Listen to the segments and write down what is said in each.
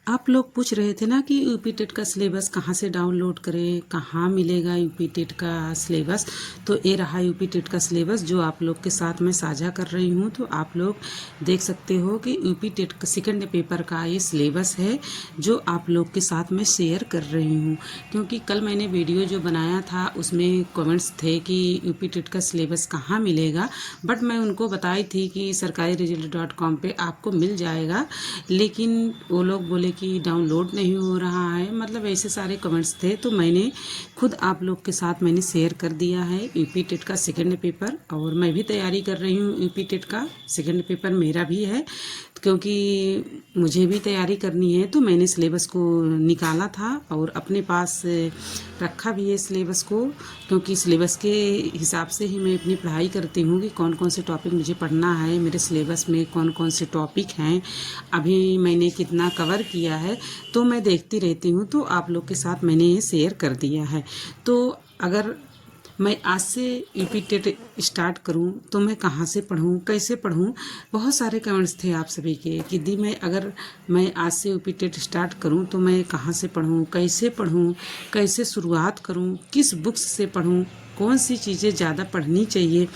आप लोग पूछ रहे थे ना कि यूपी टेट का सिलेबस कहाँ से डाउनलोड करें, कहाँ मिलेगा यूपी टेट का सिलेबस। तो ये रहा यूपी टेट का सिलेबस जो आप लोग के साथ मैं साझा कर रही हूँ। तो आप लोग देख सकते हो कि यूपी टेट का सेकंड पेपर का ये सिलेबस है जो आप लोग के साथ मैं शेयर कर रही हूँ। क्योंकि कल मैंने वीडियो जो बनाया था उसमें कमेंट्स थे कि यूपी टेट का सिलेबस कहाँ मिलेगा, बट मैं उनको बताई थी कि sarkariresult.com पे आपको मिल जाएगा, लेकिन वो लोग बोले कि डाउनलोड नहीं हो रहा है। मतलब ऐसे सारे कमेंट्स थे, तो मैंने खुद आप लोग के साथ मैंने शेयर कर दिया है यूपी टेट का सेकंड पेपर। और मैं भी तैयारी कर रही हूँ, यूपी टेट का सेकंड पेपर मेरा भी है, क्योंकि मुझे भी तैयारी करनी है। तो मैंने सिलेबस को निकाला था और अपने पास रखा भी है सिलेबस को, क्योंकि सिलेबस के हिसाब से ही मैं अपनी पढ़ाई करती हूँ कि कौन कौन से टॉपिक मुझे पढ़ना है, मेरे सिलेबस में कौन कौन से टॉपिक हैं, अभी मैंने कितना कवर किया है, तो मैं देखती रहती हूँ। तो आप लोग के साथ मैंने ये शेयर कर दिया है। तो अगर मैं आज से यूपी टेट स्टार्ट करूं तो मैं कहाँ से पढ़ूं, कैसे पढ़ूं। बहुत सारे कमेंट्स थे आप सभी के कि दी मैं आज से यूपी टेट स्टार्ट करूं तो मैं कहाँ से पढ़ूं, कैसे शुरुआत करूं, किस बुक्स से पढ़ूं, कौन सी चीज़ें ज़्यादा पढ़नी चाहिए,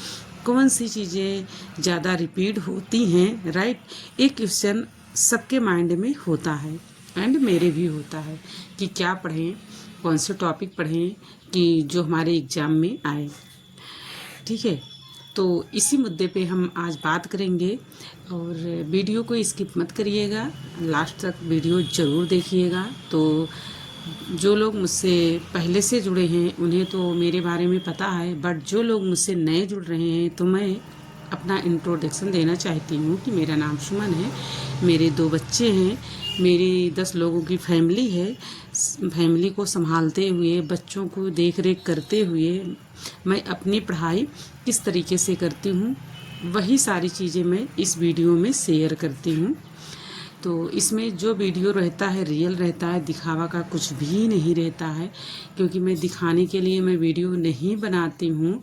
कौन सी चीज़ें ज़्यादा रिपीट होती हैं। राइट, एक क्वेश्चन सबके माइंड में होता है एंड मेरे भी होता है कि क्या पढ़ें, कौन से टॉपिक पढ़ें कि जो हमारे एग्ज़ाम में आए। ठीक है, तो इसी मुद्दे पे हम आज बात करेंगे। और वीडियो को स्किप मत करिएगा, लास्ट तक वीडियो ज़रूर देखिएगा। तो जो लोग मुझसे पहले से जुड़े हैं उन्हें तो मेरे बारे में पता है, बट जो लोग मुझसे नए जुड़ रहे हैं तो मैं अपना इंट्रोडक्शन देना चाहती हूँ कि मेरा नाम सुमन है, मेरे 2 बच्चे हैं, मेरी 10 लोगों की फैमिली है। फैमिली को संभालते हुए, बच्चों को देख रेख करते हुए मैं अपनी पढ़ाई किस तरीके से करती हूँ, वही सारी चीज़ें मैं इस वीडियो में शेयर करती हूँ। तो इसमें जो वीडियो रहता है रियल रहता है, दिखावा का कुछ भी नहीं रहता है, क्योंकि मैं दिखाने के लिए मैं वीडियो नहीं बनाती हूँ,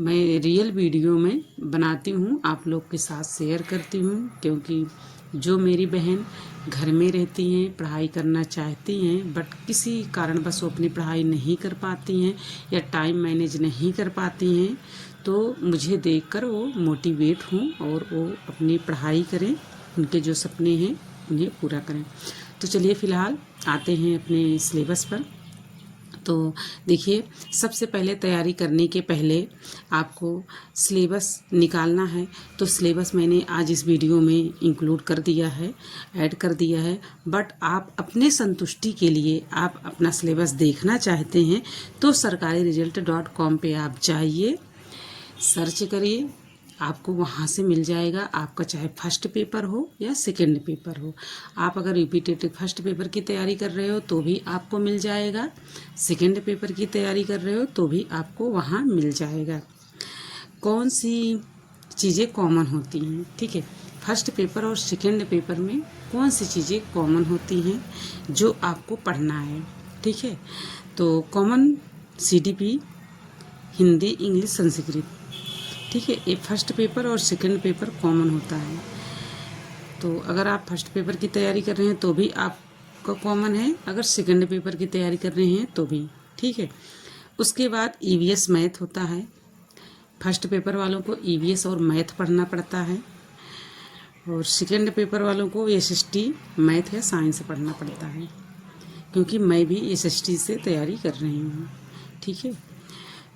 मैं रियल वीडियो में बनाती हूँ, आप लोग के साथ शेयर करती हूँ। क्योंकि जो मेरी बहन घर में रहती हैं, पढ़ाई करना चाहती हैं, बट किसी कारणवश वो अपनी पढ़ाई नहीं कर पाती हैं या टाइम मैनेज नहीं कर पाती हैं, तो मुझे देखकर वो मोटिवेट हों और वो अपनी पढ़ाई करें, उनके जो सपने हैं उन्हें पूरा करें। तो चलिए फ़िलहाल आते हैं अपने सिलेबस पर। तो देखिए, सबसे पहले तैयारी करने के पहले आपको सिलेबस निकालना है। तो सिलेबस मैंने आज इस वीडियो में इंक्लूड कर दिया है, ऐड कर दिया है। बट आप अपने संतुष्टि के लिए आप अपना सिलेबस देखना चाहते हैं तो sarkariresult.com पे आप जाइए, सर्च करिए, आपको वहाँ से मिल जाएगा। आपका चाहे फर्स्ट पेपर हो या सेकंड पेपर हो, आप अगर यूपी टेट फर्स्ट पेपर की तैयारी कर रहे हो तो भी आपको मिल जाएगा, सेकंड पेपर की तैयारी कर रहे हो तो भी आपको वहाँ मिल जाएगा। कौन सी चीज़ें कॉमन होती हैं, ठीक है, फर्स्ट पेपर और सेकंड पेपर में कौन सी चीज़ें कॉमन होती हैं जो आपको पढ़ना है। ठीक है, तो common CDP, Hindi, English, Sanskrit. ठीक है, ये फर्स्ट पेपर और सेकंड पेपर कॉमन होता है। तो अगर आप फर्स्ट पेपर की तैयारी कर रहे हैं तो भी आपका कॉमन है, अगर सेकंड पेपर की तैयारी कर रहे हैं तो भी। ठीक है, उसके बाद EVS मैथ होता है। फर्स्ट पेपर वालों को EVS और मैथ पढ़ना पड़ता है, और सेकंड पेपर वालों को SST मैथ या साइंस पढ़ना पड़ता है, क्योंकि मैं भी SST से तैयारी कर रही हूँ। ठीक है,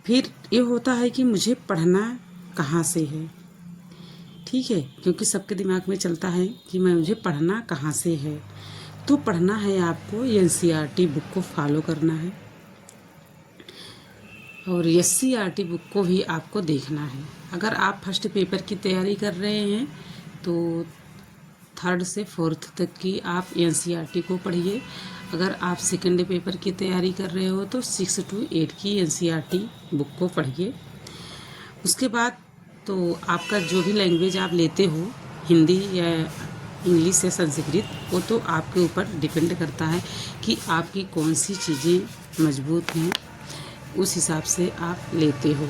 फिर ये होता है कि मुझे पढ़ना कहाँ से है। ठीक है, क्योंकि सबके दिमाग में चलता है कि मुझे पढ़ना कहाँ से है। तो पढ़ना है आपको NCERT बुक को फॉलो करना है, और SCERT बुक को भी आपको देखना है। अगर आप फर्स्ट पेपर की तैयारी कर रहे हैं तो 3rd से 4th तक की आप NCERT को पढ़िए। अगर आप सेकंड पेपर की तैयारी कर रहे हो तो 6 to 8 की NCERT बुक को पढ़िए। उसके बाद तो आपका जो भी लैंग्वेज आप लेते हो, हिंदी या इंग्लिश या संस्कृत, वो तो आपके ऊपर डिपेंड करता है कि आपकी कौन सी चीज़ें मजबूत हैं, उस हिसाब से आप लेते हो।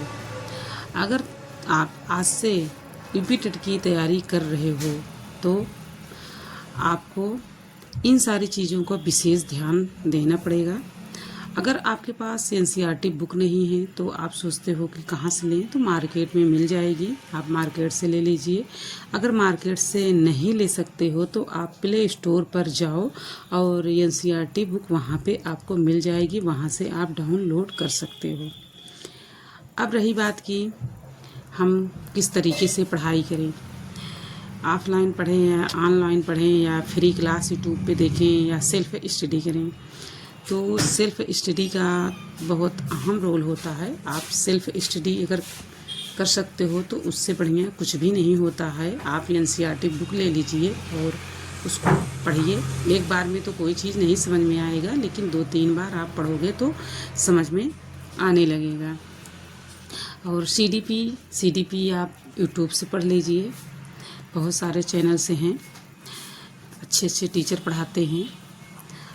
अगर आप आज से यूपी टेट की तैयारी कर रहे हो तो आपको इन सारी चीज़ों का विशेष ध्यान देना पड़ेगा। अगर आपके पास एनसीईआरटी बुक नहीं है तो आप सोचते हो कि कहाँ से लें, तो मार्केट में मिल जाएगी, आप मार्केट से ले लीजिए। अगर मार्केट से नहीं ले सकते हो तो आप प्ले स्टोर पर जाओ और एनसीईआरटी बुक वहाँ पे आपको मिल जाएगी, वहाँ से आप डाउनलोड कर सकते हो। अब रही बात कि हम किस तरीके से पढ़ाई करें, ऑफलाइन पढ़ें या ऑनलाइन पढ़ें या फ्री क्लास यूट्यूब पे देखें या सेल्फ स्टडी करें। तो सेल्फ स्टडी का बहुत अहम रोल होता है। आप सेल्फ स्टडी अगर कर सकते हो तो उससे बढ़िया कुछ भी नहीं होता है। आप एनसीईआरटी बुक ले लीजिए और उसको पढ़िए। एक बार में तो कोई चीज़ नहीं समझ में आएगा, लेकिन 2-3 बार आप पढ़ोगे तो समझ में आने लगेगा। और सीडीपी आप यूट्यूब से पढ़ लीजिए, बहुत सारे चैनल से हैं, अच्छे अच्छे टीचर पढ़ाते हैं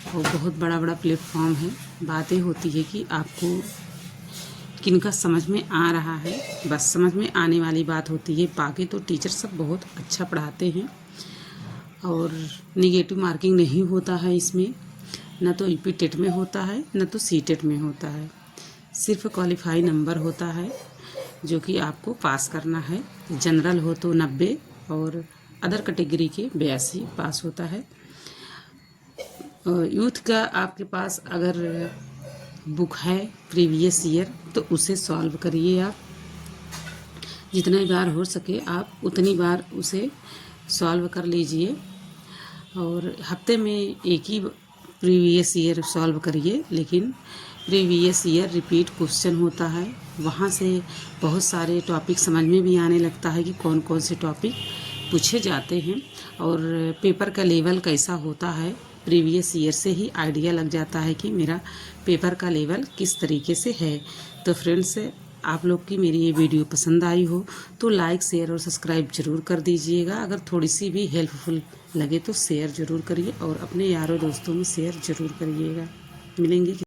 और बहुत बड़ा बड़ा प्लेटफॉर्म है। बातें होती है कि आपको किनका समझ में आ रहा है, बस समझ में आने वाली बात होती है। बाकी तो टीचर सब बहुत अच्छा पढ़ाते हैं और निगेटिव मार्किंग नहीं होता है इसमें, न तो यूपी टेट में होता है न तो सीटेट में होता है। सिर्फ क्वालिफाई नंबर होता है जो कि आपको पास करना है। जनरल हो तो 90 और अदर कैटेगरी के 82 पास होता है। यूथ का आपके पास अगर बुक है प्रीवियस ईयर तो उसे सॉल्व करिए। आप जितनी बार हो सके आप उतनी बार उसे सॉल्व कर लीजिए और हफ्ते में एक ही प्रीवियस ईयर सॉल्व करिए। लेकिन प्रीवियस ईयर रिपीट क्वेश्चन होता है, वहाँ से बहुत सारे टॉपिक समझ में भी आने लगता है कि कौन कौन से टॉपिक पूछे जाते हैं और पेपर का लेवल कैसा होता है। प्रीवियस ईयर से ही आइडिया लग जाता है कि मेरा पेपर का लेवल किस तरीके से है। तो फ्रेंड्स, आप लोग की मेरी ये वीडियो पसंद आई हो तो लाइक शेयर और सब्सक्राइब ज़रूर कर दीजिएगा। अगर थोड़ी सी भी हेल्पफुल लगे तो शेयर ज़रूर करिए और अपने यारों दोस्तों में शेयर ज़रूर करिएगा। मिलेंगे।